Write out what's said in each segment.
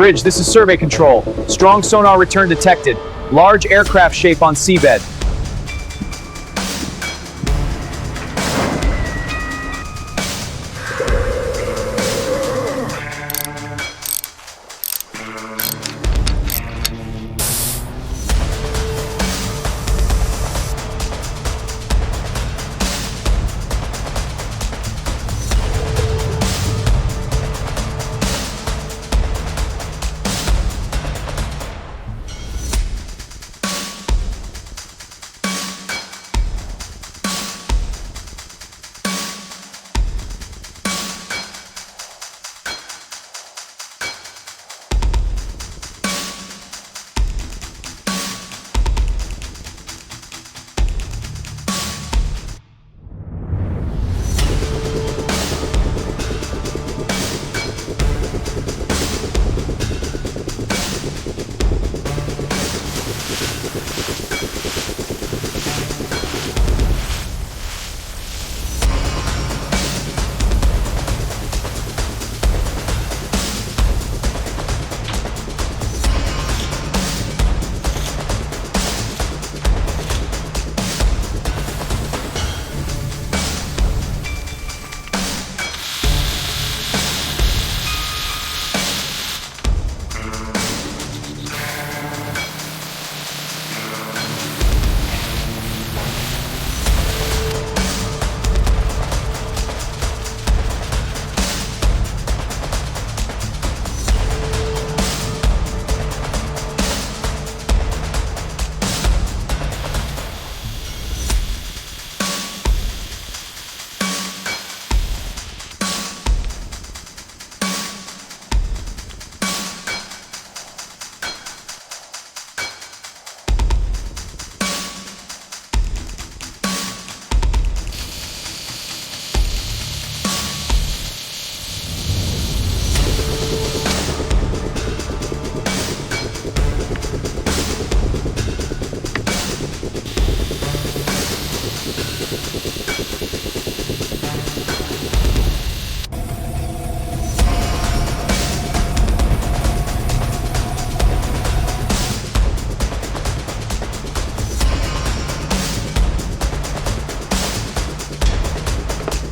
Bridge, this is survey control. Strong sonar return detected. Large aircraft shape on seabed.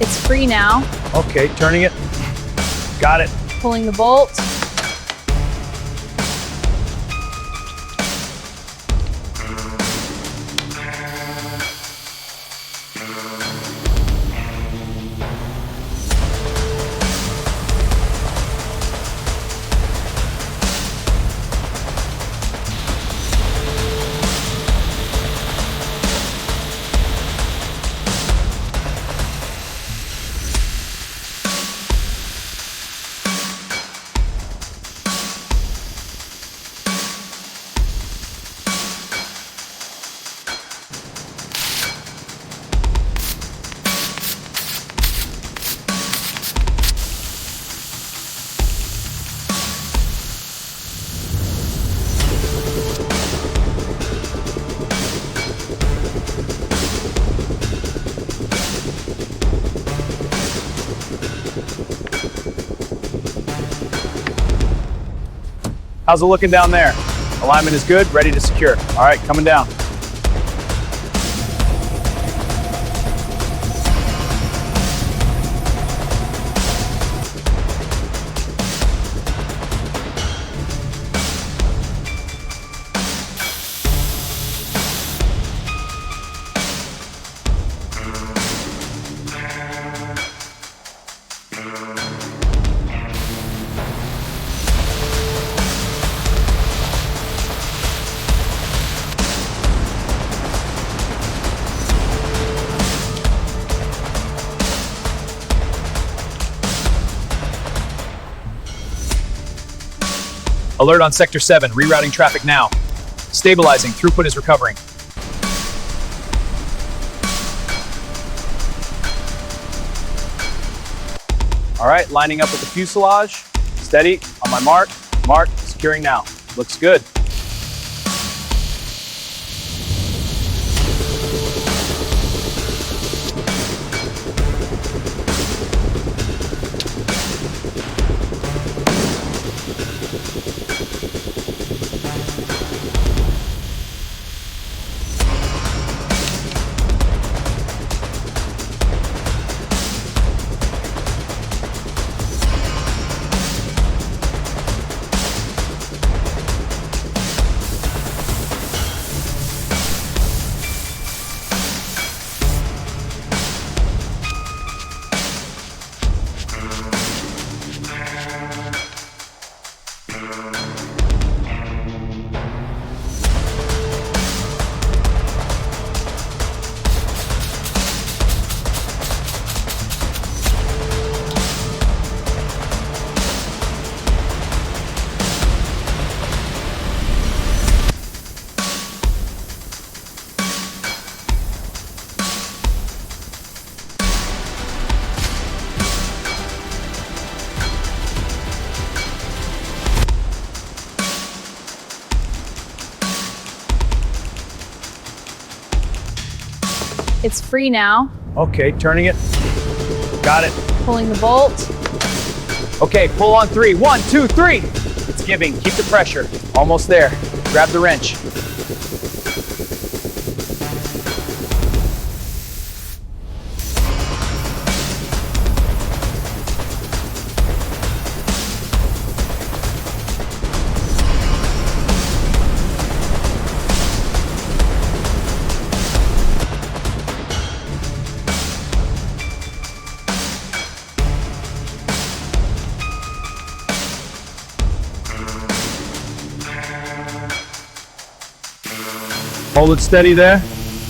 It's free now. Okay, turning it. Got it. Pulling the bolt. How's it looking down there? Alignment is good, ready to secure. All right, coming down. Alert on Sector 7, rerouting traffic now. Stabilizing, throughput is recovering. All right, lining up with the fuselage. Steady, on my mark. Mark, securing now. Looks good. It's free now. Okay, turning it. Got it. Pulling the bolt. Okay, pull on 3. 1, 2, 3. It's giving. Keep the pressure. Almost there. Grab the wrench. Hold it steady there.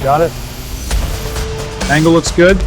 Got it. Angle looks good.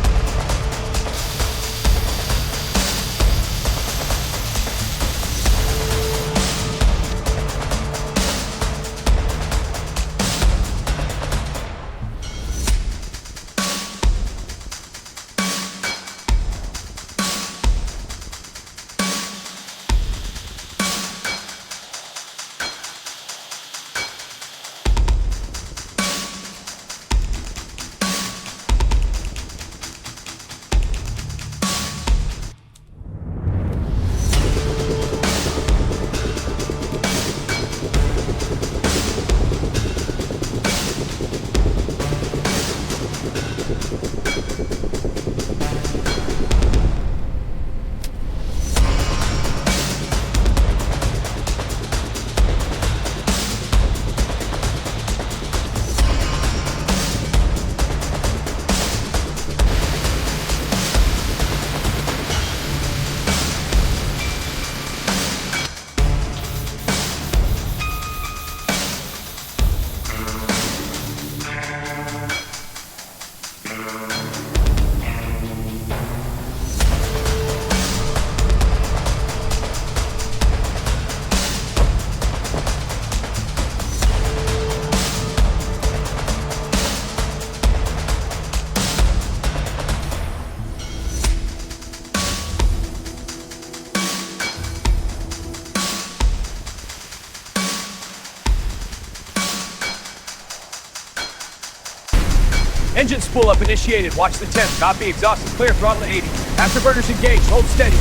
Engine spool up initiated. Watch the temp. Copy. Exhaust is clear. Throttle at 80. Afterburners engaged. Hold steady.